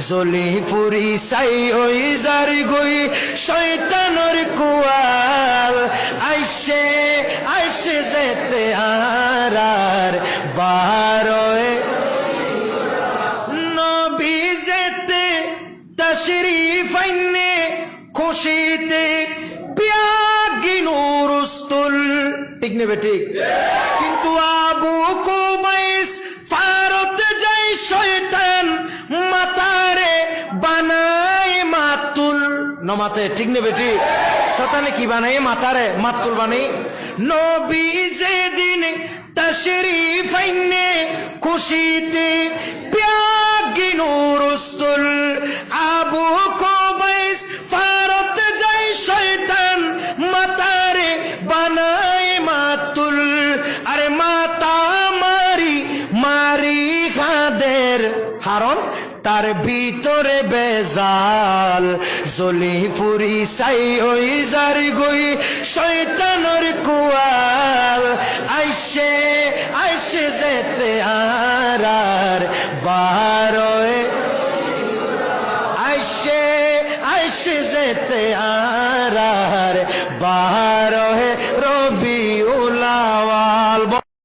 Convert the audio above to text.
জলি ফুরি সাই ওই যার গই শয়তানের কুয়াল আইসে আইসে যেতে আর বারোয় নবী যেতে তশরিফ আইনে খুশিতে পিয়াগিনুরুস্তুল ঠিক নেবে ঠিক কিন্তু আবু কুবাইস ফারত যাই শয়তান মাতারে বানাই মাতুল নমাতে ঠিক নেবে ঠিক শয়তানে কি বানাই মাতারে মাতুল বানাই নবী যেদিন তশরিফ আইনে খুশিতে পিয়াগিনুরুস্তুল আবু কুবাইস ফারত যাই শয়তান মাতারে বানাই মাতুল আরে মাতা মারি মারি কাদের হারন তার ভিতরে বেজাল জলি ফুরি সাই ওই জারি গই শয়তানের কুয়াল আইসে আইসে যেতে আর বারোয় আইসে আইসে যেতে আর